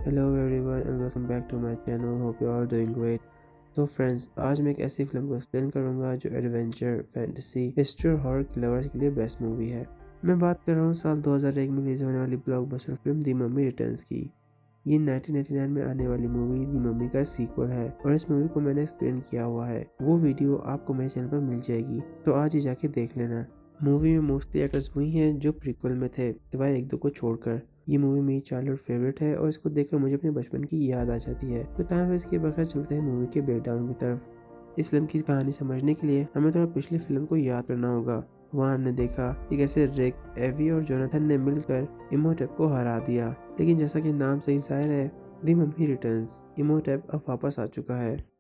Hello everyone and welcome back to my channel. Hope you are doing great. तो friends, आज मैं एक ऐसी फिल्म को एक्सप्लेन करूंगा जो एडवेंचर, फैंटेसी, हिस्ट्री और हॉरर के लवर्स के लिए बेस्ट मूवी है। मैं बात कर रहा हूँ साल 2001 में रिलीज होने वाली ब्लॉकबस्टर फिल्म दी मम्मी रिटर्न्स की। ये 1999 में आने वाली मूवी दी मम्मी का सीक्वल है और इस मूवी को मैंने एक्सप्लेन किया हुआ है। वो वीडियो आपको मेरे चैनल पर मिल जाएगी, तो आज ही जाके देख लेना। मूवी में मोस्टली एक्टर्स वही हैं जो प्रीक्वल में थे, सिवाय एक दो को छोड़कर। ये मूवी मेरी चाइल्डहुड फेवरेट है और इसको देखकर मुझे अपने बचपन की याद आ जाती है। तो टाइम वेस्ट के बगैर चलते हैं मूवी के ब्रेकडाउन की तरफ। इस फिल्म की कहानी समझने के लिए हमें थोड़ा पिछली फिल्म को याद करना होगा। वहाँ हमने देखा कि कैसे रिक, एवी और जोनाथन ने मिलकर इमोटेप को हरा दिया। लेकिन जैसा कि नाम से ही जाहिर है, दी मम्मी रिटर्न्स, इमोटेप अब वापस आ चुका है।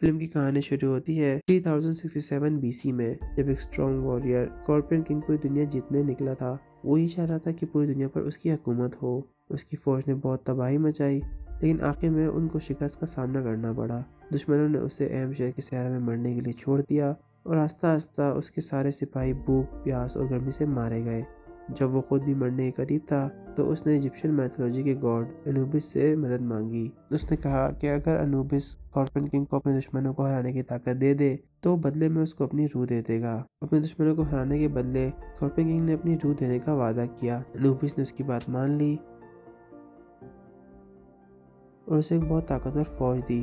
फिल्म की कहानी शुरू होती है 3067 बीसी में, जब एक स्ट्रॉन्ग वॉरियर स्कॉर्पियन किंग पूरी दुनिया जीतने निकला था। वो ही चाह रहा था कि पूरी दुनिया पर उसकी हुकूमत हो। उसकी फौज ने बहुत तबाही मचाई, लेकिन आखिर में उनको शिकस्त का सामना करना पड़ा। दुश्मनों ने उसे अहम शहर के सहरा में मरने के लिए छोड़ दिया और आस्ता आस्ता उसके सारे सिपाही भूख, प्यास और गर्मी से मारे गए। जब वो खुद भी मरने के करीब था, तो उसने इजिप्शियन मैथोलॉजी के गॉड अनुबिस से मदद मांगी। उसने कहा कि अगर अनुबिस स्कॉर्पियन किंग को अपने दुश्मनों को हराने की ताकत दे दे, तो बदले में उसको अपनी रूह दे देगा। अपने दुश्मनों को हराने के बदले स्कॉर्पियन किंग ने अपनी रूह देने का वादा किया। अनुबिस ने उसकी बात मान ली और उसे एक बहुत ताकतवर फौज दी।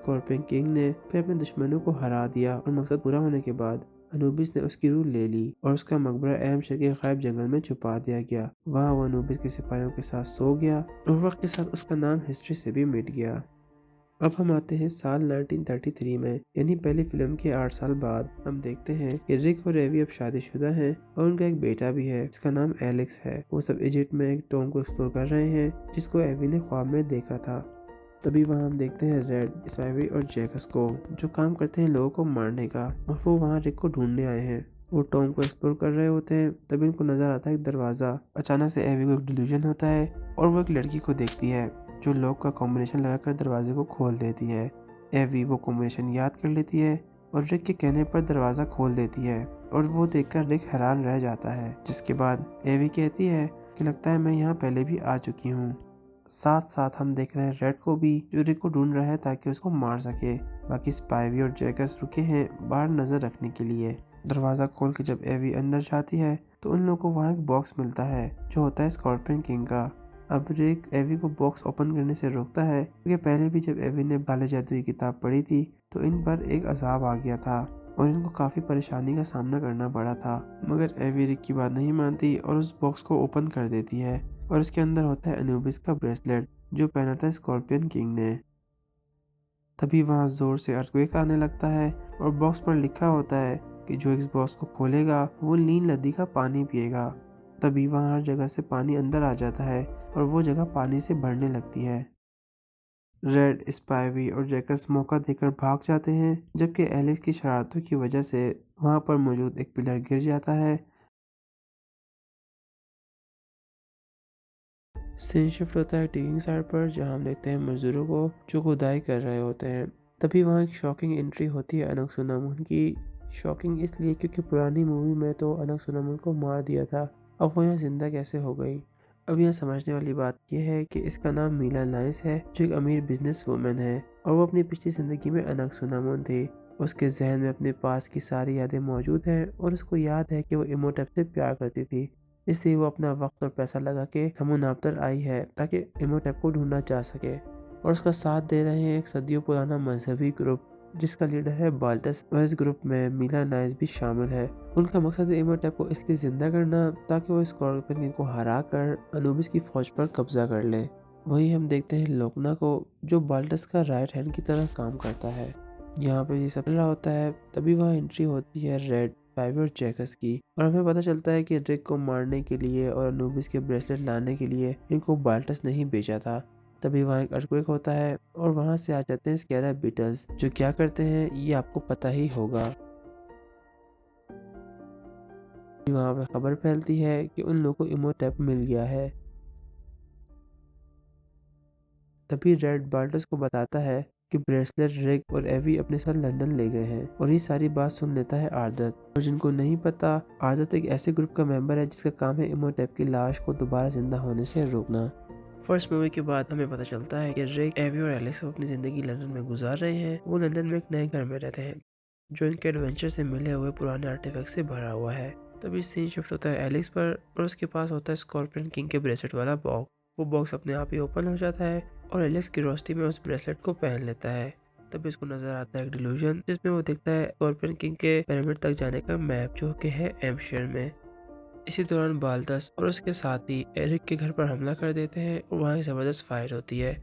स्कॉर्पियन किंग ने फिर अपने दुश्मनों को हरा दिया और मकसद पूरा होने के बाद अनुबिस ने उसकी रूह ले ली और उसका मकबरा अहम शहर के गायब जंगल में छुपा दिया गया। वहाँ वो अनुबिस के सिपाहियों के साथ सो गया और वक्त के साथ उसका नाम हिस्ट्री से भी मिट गया। अब हम आते हैं साल 1933 में, यानी पहली फिल्म के 8 साल बाद। हम देखते हैं कि रिक और एवी अब शादीशुदा हैं और उनका एक बेटा भी है जिसका नाम एलेक्स है। वो सब इजिप्ट में एक टॉम को एक्सप्लोर कर रहे हैं जिसको एवी ने ख्वाब में देखा था। तभी वहाँ हम देखते हैं रेड, स्पाइवी और जैकस को, जो काम करते हैं लोगों को मारने का, और वो वहाँ रिक को ढूंढने आए हैं। वो टॉम को एक्सप्लोर कर रहे होते हैं, तभी उनको नजर आता है एक दरवाजा। अचानक से एवी को एक डिल्यूजन होता है और वो एक लड़की को देखती है जो लॉक का कॉम्बिनेशन लगाकर दरवाजे को खोल देती है। एवी वो कॉम्बिनेशन याद कर लेती है और रिक के कहने पर दरवाजा खोल देती है और वो देखकर रिक हैरान रह जाता है। जिसके बाद एवी कहती है कि लगता है मैं यहाँ पहले भी आ चुकी हूँ। साथ साथ हम देख रहे हैं रेड को भी, जो रिक को ढूंढ रहा है ताकि उसको मार सके। बाकी स्पाइवी और जैकस रुके हैं बाहर नजर रखने के लिए। दरवाजा खोल के जब एवी अंदर जाती है तो उन लोगों को वहाँ एक बॉक्स मिलता है जो होता है स्कॉर्पियन किंग का। अब रिक एवी को बॉक्स ओपन करने से रोकता है क्योंकि पहले भी जब एवी ने काले जादू की किताब पढ़ी थी तो इन पर एक अजाब आ गया था और इनको काफी परेशानी का सामना करना पड़ा था। मगर एवी रिक की बात नहीं मानती और उस बॉक्स को ओपन कर देती है और उसके अंदर होता है अनुबिस का ब्रेसलेट जो पहना था स्कॉर्पियन किंग ने। तभी वहां जोर से अर्थक्वेक आने लगता है और बॉक्स पर लिखा होता है कि जो इस बॉक्स को खोलेगा वो नील नदी का पानी पिएगा। तभी वहां हर जगह से पानी अंदर आ जाता है और वो जगह पानी से भरने लगती है। रेड, स्पाइवी और जैकस मौका देकर भाग जाते हैं, जबकि एलेक्स की शरारतों की वजह से वहां पर मौजूद एक पिलर गिर जाता है। सीन शिफ्ट होता है डिगिंग साइट पर, जहां हम देखते हैं मजदूरों को जो खुदाई कर रहे होते हैं। तभी वहां एक शॉकिंग एंट्री होती है अनक-सुनामुन की। शॉकिंग इसलिए क्योंकि पुरानी मूवी में तो अनक-सुनामुन को मार दिया था, अब वो यहाँ जिंदा कैसे हो गई। अब यहाँ समझने वाली बात यह है कि इसका नाम मीला नाइस है, जो एक अमीर बिजनेस वूमेन है और वो अपनी पिछली जिंदगी में अनक-सुनामुन थी। उसके जहन में अपने पास की सारी यादें मौजूद हैं और उसको याद है कि वो इमोटेप से प्यार करती थी। इसलिए वो अपना वक्त और पैसा लगा के हमूनाप्तर आई है ताकि इमोटेप को ढूंढना जा सके। और उसका साथ दे रहे हैं एक सदियों पुराना मजहबी ग्रुप जिसका लीडर है बाल्टस, और इस ग्रुप में मीला नाइस भी शामिल है। उनका मकसद है इमोटेप को इसलिए जिंदा करना ताकि वो स्कॉर्पियन किंग को हरा कर अनुबिस की फौज पर कब्जा कर ले। वहीं हम देखते हैं लोकना को, जो बाल्टस का राइट हैंड की तरह काम करता है। यहाँ पे ये सब चल रहा होता है, तभी वहाँ एंट्री होती है रेड, स्पाइवी और जैकस की, और हमें पता चलता है कि रिक को मारने के लिए और अनुबिस के ब्रेसलेट लाने के लिए इनको बाल्टस ने ही भेजा था। तभी वहाँ एक अर्थक्वेक होता है और वहाँ से आ जाते हैं स्कैरा बीटल्स, जो क्या करते हैं ये आपको पता ही होगा। वहाँ पे खबर फैलती है कि उन लोगों को इमोटेप मिल गया है। तभी रेड बाल्टस को बताता है कि ब्रेसलेट रिक और एवी अपने साथ लंदन ले गए हैं और ये सारी बात सुन लेता है आर्दत। और जिनको नहीं पता, आर्दत एक ऐसे ग्रुप का मेंबर है जिसका काम है इमोटेप की लाश को दोबारा जिंदा होने से रोकना। फर्स्ट मूवी के बाद हमें पता चलता है कि रिक, एवी और एलेक्स अपनी जिंदगी लंदन में गुजार रहे हैं। वो लंदन में एक नए घर में रहते हैं जो इनके एडवेंचर से मिले हुए पुराने आर्टिफैक्ट से भरा हुआ है। तभी सीन शिफ्ट होता है एलेक्स पर और उसके पास होता है स्कॉर्पियन किंग के ब्रेसलेट वाला बॉक्स। वो बॉक्स अपने आप ही ओपन हो जाता है और एलेक्स की रोशनी में उस ब्रेसलेट को पहन लेता है। तभी उसको नजर आता है एक डिल्यूजन जिसमें वो देखता है स्कॉर्पियन किंग के पिरामिड तक जाने का मैप जो कि है एम्पशायर में। इसी दौरान बाल्दस और उसके साथी एरिक के घर पर हमला कर देते हैं और वहाँ एक जबरदस्त फायर होती है।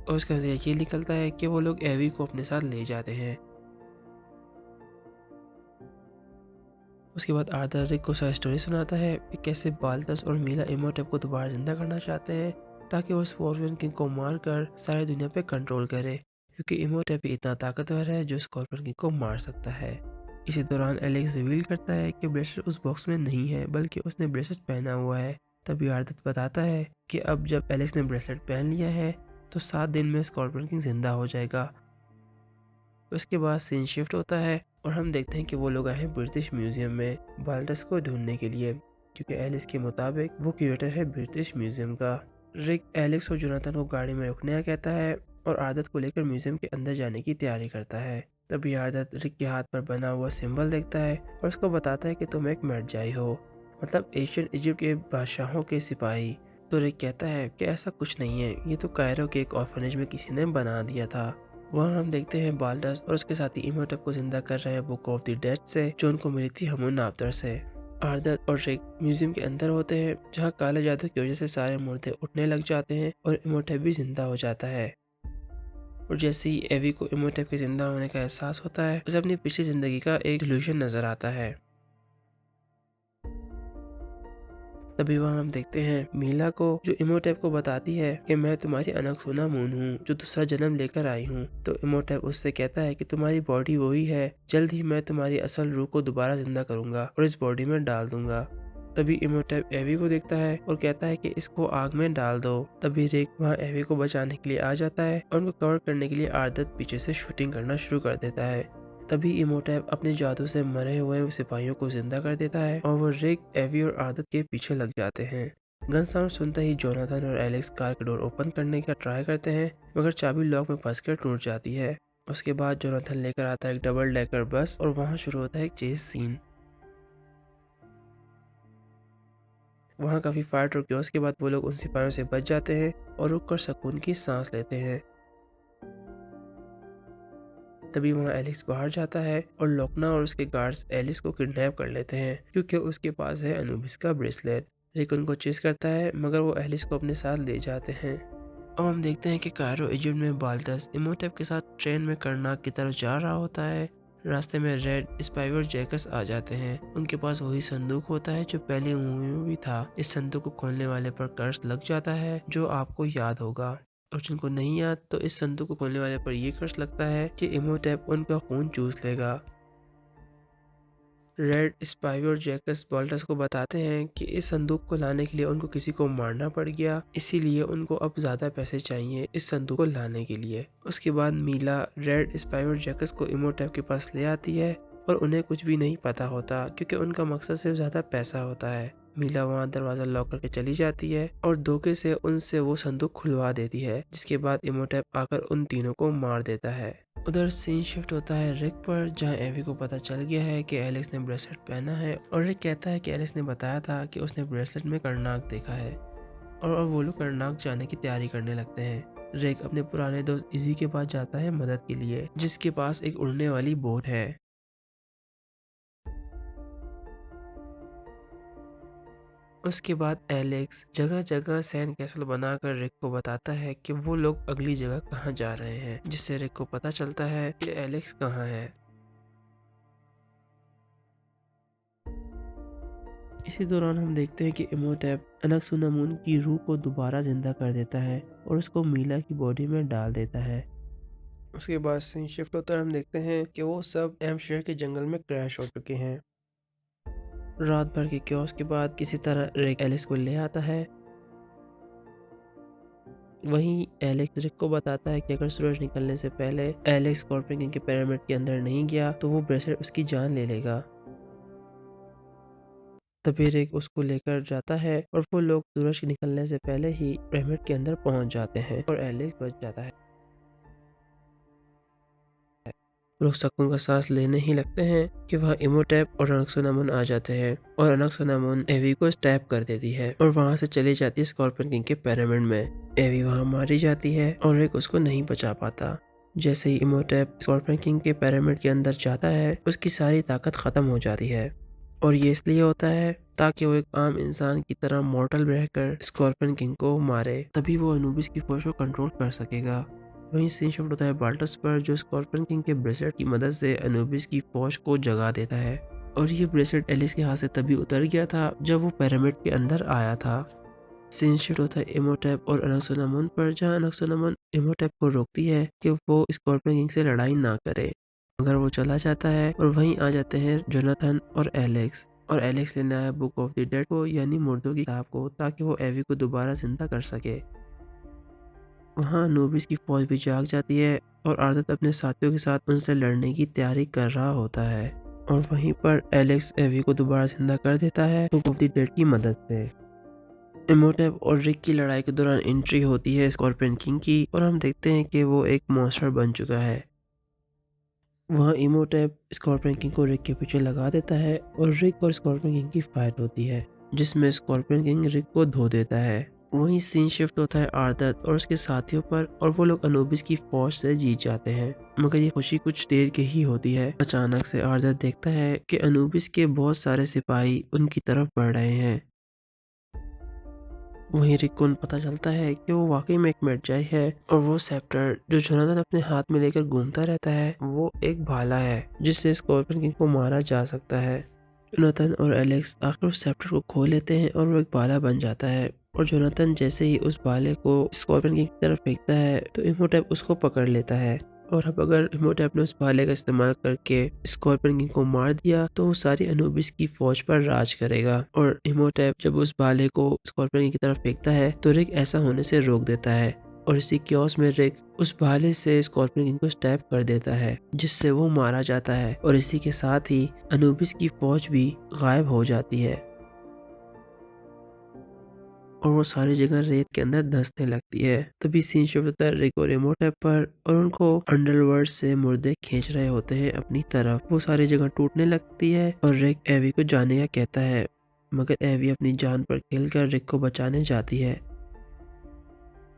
और उसका नतीजा ये निकलता है कि वो लोग एवी को अपने साथ ले जाते हैं। उसके बाद आर्दर रिक को सारी स्टोरी सुनाता है कि कैसे बाल्दस और मीला इमोटेप को दोबारा जिंदा करना चाहते हैं ताकि वो स्कॉर्पियन किंग को मारकर सारी दुनिया पे कंट्रोल करे, क्योंकि इमोटेप ही इतना ताकतवर है जो स्कॉर्पियन किंग को मार सकता है। इसी दौरान एलेक्स रिवील करता है कि ब्रेसलेट उस बॉक्स में नहीं है बल्कि उसने ब्रेसलेट पहना हुआ है। तभी आर्दत बताता है कि अब जब एलेक्स ने ब्रेसलेट पहन लिया है तो 7 दिन में स्कॉर्पियन किंग जिंदा हो जाएगा। उसके बाद सीन शिफ्ट होता है और हम देखते हैं कि वो लोग आए हैं ब्रिटिश म्यूजियम में बाल्डस को ढूंढने के लिए, क्योंकि एलिस के मुताबिक वो क्यूरेटर है ब्रिटिश म्यूजियम का। रिक एलेक्स और जोनाथन को गाड़ी में रुकने का कहता है और आदत को लेकर म्यूजियम के अंदर जाने की तैयारी करता है। तभी आदत रिक के हाथ पर बना हुआ सिंबल देखता है और उसको बताता है कि तुम एक मर्जाई हो, मतलब एशियन इजिप्ट के बादशाहों के सिपाही। तो रिक कहता है कि ऐसा कुछ नहीं है, ये तो कायरो के एक ऑर्फनेज में किसी ने बना दिया था। वहाँ हम देखते हैं बाल्डस और उसके साथी इमोटेप को जिंदा कर रहे हैं बुक ऑफ द डेड से जो उनको मिली थी हमून नाप्तर से। आर्दत और रिक म्यूजियम के अंदर होते हैं जहाँ काले जादू की वजह से सारे मुर्दे उठने लग जाते हैं और इमोटेप भी जिंदा हो जाता है। और जैसे ही एवी को इमोटेप के जिंदा होने का एहसास होता है उसे अपनी पिछली जिंदगी का एक इल्यूशन नजर आता है। तभी वहाँ हम देखते हैं मीला को जो इमोटेप को बताती है कि मैं तुम्हारी अनसुना मून हूँ जो दूसरा जन्म लेकर आई हूँ। तो इमोटेप उससे कहता है कि तुम्हारी बॉडी वही है, जल्द ही मैं तुम्हारी असल रूह को दोबारा जिंदा करूंगा और इस बॉडी में डाल दूंगा। तभी इमोटेप एवी को देखता है और कहता है कि इसको आग में डाल दो। तभी रिक वहाँ एवी को बचाने के लिए आ जाता है और उनको कवर करने के लिए आर्दत पीछे से शूटिंग करना शुरू कर देता है। तभी इमोटेप अपने जादू से मरे हुए सिपाहियों को जिंदा कर देता है और वो रिक, एवी और आदत के पीछे लग जाते हैं। गन साउंड सुनते ही जोनाथन और एलेक्स कार के डोर ओपन करने का ट्राई करते हैं मगर चाबी लॉक में फंसकर टूट जाती है। उसके बाद जोनाथन लेकर आता है एक डबल डेकर बस और वहाँ शुरू होता है एक चेस सीन। वहाँ काफी फाइट और क्योस के बाद वो लोग उन सिपाहियों से बच जाते हैं और रुक कर सुकून की सांस लेते हैं। तभी वहाँ एलिस बाहर जाता है और लोकना और उसके गार्ड्स एलिस को किडनैप कर लेते हैं क्योंकि उसके पास है अनुबिस का ब्रेसलेट। रिक उनको चेस करता है मगर वो एलिस को अपने साथ ले जाते हैं। अब हम देखते हैं कि कायरो इजिप्ट में बाल्डस इमोटेप के साथ ट्रेन में करनाक की तरफ जा रहा होता है। रास्ते में रेड, स्पाइव और जैकस आ जाते हैं। उनके पास वही संदूक होता है जो पहली मूवी में भी था। इस संदूक को खोलने वाले पर कर्स लग जाता है जो आपको याद होगा, और जिनको नहीं याद तो इस संदूक को खोलने वाले पर ये कर्स लगता है कि इमोटेप उनका खून चूस लेगा। रेड, स्पाइवी और जैकस बाल्टस को बताते हैं कि इस संदूक को लाने के लिए उनको किसी को मारना पड़ गया, इसीलिए उनको अब ज्यादा पैसे चाहिए इस संदूक को लाने के लिए। उसके बाद मीला रेड, स्पाइवी और जैकस को इमोटेप के पास ले आती है और उन्हें कुछ भी नहीं पता होता क्योंकि उनका मकसद सिर्फ ज्यादा पैसा होता है। मीला वहाँ दरवाजा लॉक करके चली जाती है और धोखे से उनसे वो संदूक खुलवा देती है, जिसके बाद इमोटेप आकर उन तीनों को मार देता है। उधर सीन शिफ्ट होता है रिक पर जहाँ एवी को पता चल गया है कि एलेक्स ने ब्रेसलेट पहना है और रिक कहता है कि एलेक्स ने बताया था कि उसने ब्रेसलेट में करनाक देखा है, और अब वो लोग करनाक जाने की तैयारी करने लगते हैं। रिक अपने पुराने दोस्त इजी के पास जाता है मदद के लिए जिसके पास एक उड़ने वाली बोट है। उसके बाद एलेक्स जगह जगह सैंड कैसल बनाकर रिक को बताता है कि वो लोग अगली जगह कहाँ जा रहे हैं, जिससे रिक को पता चलता है कि एलेक्स कहाँ है। इसी दौरान हम देखते हैं कि इमोटेप अनकसुनामुन की रूह को दोबारा जिंदा कर देता है और उसको मीला की बॉडी में डाल देता है। उसके बाद सीन शिफ्ट होता है, हम देखते हैं कि वो सब एम्पशायर के जंगल में क्रैश हो चुके हैं। रात भर के क्योस के बाद किसी तरह रिक एलिस को ले आता है। वहीं एलेक्स रिक को बताता है कि अगर सूरज निकलने से पहले एलेक्स स्कॉर्पियन किंग के पिरामिड के अंदर नहीं गया तो वो ब्रेसलेट उसकी जान ले लेगा। तभी रिक उसको लेकर जाता है और वो लोग सूरज के निकलने से पहले ही पिरामिड के अंदर पहुंच जाते हैं और एलेक्स बच जाता है। लोग सुकून का सांस लेने ही लगते हैं कि वह इमोटेप और अनक्सोनामुन आ जाते हैं और अनक्सोनामुन एवी को स्टैप कर देती है और वहां से चली जाती है स्कॉर्पियन किंग के पिरामिड में। एवी वहां मारी जाती है और रिक उसको नहीं बचा पाता। जैसे ही इमोटेप स्कॉर्पियन किंग के पिरामिड के अंदर जाता है उसकी सारी ताकत खत्म हो जाती है और ये इसलिए होता है ताकि वो एक आम इंसान की तरह मॉर्टल रहकर स्कॉर्पियन किंग को मारे, तभी वो अनुबिस की फोर्स को कंट्रोल कर सकेगा। वहीं सीन शिफ्ट होता है बाल्टस पर, जो स्कॉर्पियन किंग के ब्रेसलेट की मदद से अनुबिस की फौज को जगा देता है और ये ब्रेसलेट एलिस के हाथ से तभी उतर गया था जब वो पिरामिड के अंदर आया था। सीन शिफ्ट होता है इमोटेप और अनक्सोनामुन पर, जहां अनक्सोनामुन इमोटेप को रोकती है कि वो स्कॉर्पियन किंग से लड़ाई ना करे, मगर वो चला जाता है और वहीं आ जाते हैं जोनाथन और एलेक्स। और एलेक्स लेने आया बुक ऑफ द डेड को, यानी मुर्दों की किताब को, ताकि वो एवी को दोबारा जिंदा कर सके। वहाँ अनुबिस की फौज भी जाग जाती है और आर्दत अपने साथियों के साथ उनसे लड़ने की तैयारी कर रहा होता है और वहीं पर एलेक्स एवी को दोबारा जिंदा कर देता है बुक ऑफ द डेड की मदद से। इमोटेप और रिक की लड़ाई के दौरान एंट्री होती है स्कॉर्पियन किंग की और हम देखते हैं कि वो एक मॉन्स्टर बन चुका है। वहाँ इमोटेप स्कॉर्पियन किंग को रिक के पीछे लगा देता है और रिक और स्कॉर्पियन किंग की फाइट होती है जिसमें स्कॉर्पियन किंग रिक को धो देता है। वहीं सीन शिफ्ट होता है आर्दत और उसके साथियों पर और वो लोग अनुबिस की फौज से जीत जाते हैं, मगर ये खुशी कुछ देर की ही होती है। अचानक से आर्दत देखता है कि अनुबिस के बहुत सारे सिपाही उनकी तरफ बढ़ रहे हैं। वहीं रिक को पता चलता है कि वो वाकई में एक मेडजाई है और वो सेप्टर जो जोनाथन अपने हाथ में लेकर घूमता रहता है वो एक भाला है जिससे स्कॉर्पियन किंग को मारा जा सकता है। जोनाथन और एलेक्स आखिर उस सेप्टर को खो लेते हैं और वो एक भाला बन जाता है और जोनाथन जैसे ही उस भाले को स्कॉर्पियन किंग की तरफ फेंकता है तो इमोटेप उसको पकड़ लेता है और अब अगर इमोटेप ने उस भाले का इस्तेमाल करके स्कॉर्पियन किंग को मार दिया तो वो सारी अनुबिस की फौज पर राज करेगा। और इमोटेप जब उस भाले को स्कॉर्पियन किंग की तरफ फेंकता है तो रिक ऐसा होने से रोक देता है और इसी क्योस में रिक उस भाले से स्कॉर्पियन किंग को स्टैप कर देता है जिससे वो मारा जाता है और इसी के साथ ही अनुबिस की फौज भी गायब हो जाती है और वो सारी जगह रेत के अंदर धंसने लगती है। तभी सीन शिफ्ट होता है रिक और इमोटेप पर और उनको अंडरवर्ल्ड से मुर्दे खींच रहे होते हैं अपनी तरफ। वो सारी जगह टूटने लगती है और रिक एवी को जाने का कहता है, मगर एवी अपनी जान पर खेलकर रिक को बचाने जाती है।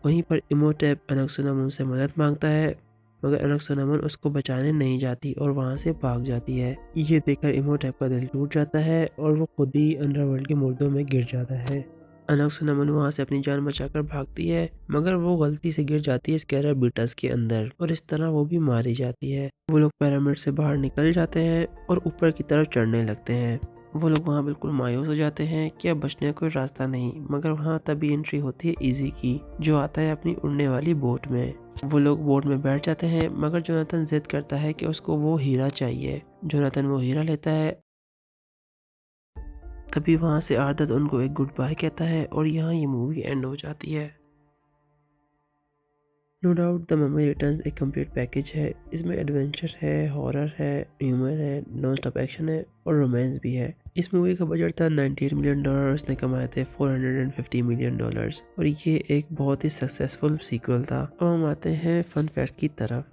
वहीं पर इमोटेप अनक्सोनामुन से मदद मांगता है, मगर अनक्सोनामुन उसको बचाने नहीं जाती और वहां से भाग जाती है। ये देखकर इमोटेप का दिल टूट जाता है और वो खुद ही अंडरवर्ल्ड के मुर्दों में गिर जाता है। अनक्सोनामुन वहां से अपनी जान बचाकर भागती है, मगर वो गलती से गिर जाती है स्कैराबीटस के अंदर और इस तरह वो भी मारी जाती है। वो लोग पिरामिड से बाहर निकल जाते हैं और ऊपर की तरफ चढ़ने लगते हैं। वो लोग वहाँ बिल्कुल मायूस हो जाते हैं कि अब बचने का कोई रास्ता नहीं, मगर वहाँ तभी एंट्री होती है इजी की, जो आता है अपनी उड़ने वाली बोट में। वो लोग बोट में बैठ जाते हैं, मगर जोनाथन जिद करता है कि उसको वो हीरा चाहिए। जोनाथन वो हीरा लेता है। तभी वहां से आर्दत उनको एक गुड बाय कहता है और यहाँ ये मूवी एंड हो जाती है। No doubt the mummy returns एक कंप्लीट पैकेज है। इसमें एडवेंचर है, हॉरर है, ह्यूमर है, नॉन स्टॉप एक्शन है और रोमांस भी है। इस मूवी का बजट था $98 मिलियन और इसने कमाए थे $450 मिलियन और ये एक बहुत ही सक्सेसफुल सीक्वल था। अब हम आते हैं फन फैक्ट की तरफ।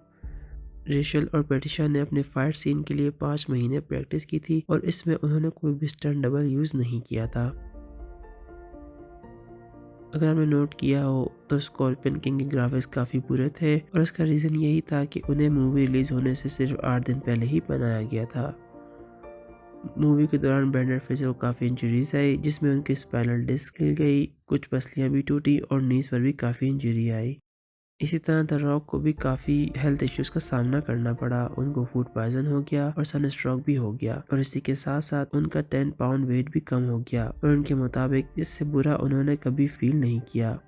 रेशल और पेटिशा ने अपने फाइट सीन के लिए 5 महीने प्रैक्टिस की थी और इसमें उन्होंने कोई भी स्टंट डबल यूज नहीं किया था। अगर आपने नोट किया हो तो स्कॉर्पियन किंग के ग्राफिक्स काफ़ी बुरे थे और इसका रीज़न यही था कि उन्हें मूवी रिलीज होने से सिर्फ 8 दिन पहले ही बनाया गया था। मूवी के दौरान ब्रेंडन फ्रेजर को काफ़ी इंजरीज आई, जिसमें उनकी स्पाइनल डिस्क हिल गई, कुछ पसलियाँ भी टूटी और नीज पर भी काफ़ी इंजरी आई। इसी तरह द रॉक को भी काफ़ी हेल्थ इश्यूज का सामना करना पड़ा। उनको फूड पॉइजन हो गया और सनस्ट्रोक भी हो गया और इसी के साथ साथ उनका 10 पाउंड वेट भी कम हो गया और उनके मुताबिक इससे बुरा उन्होंने कभी फील नहीं किया।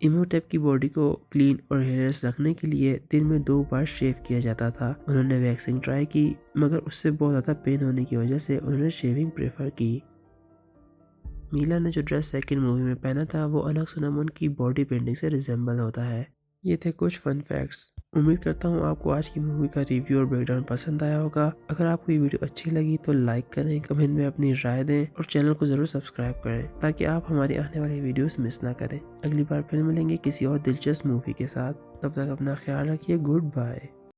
इमोटेप की बॉडी को क्लीन और हेयरलेस रखने के लिए दिन में 2 बार शेव किया जाता था। उन्होंने वैक्सिंग ट्राई की मगर उससे बहुत ज़्यादा पेन होने की वजह से उन्होंने शेविंग प्रेफर की। मीला ने जो ड्रेस सेकंड मूवी में पहना था वो अनक सुनमुन की बॉडी पेंटिंग से रिजेंबल होता है। ये थे कुछ फन फैक्ट्स। उम्मीद करता हूँ आपको आज की मूवी का रिव्यू और ब्रेकडाउन पसंद आया होगा। अगर आपको ये वीडियो अच्छी लगी तो लाइक करें, कमेंट में अपनी राय दें और चैनल को ज़रूर सब्सक्राइब करें ताकि आप हमारी आने वाली वीडियोस मिस ना करें। अगली बार फिर मिलेंगे किसी और दिलचस्प मूवी के साथ। तब तक अपना ख्याल रखिए। Good bye.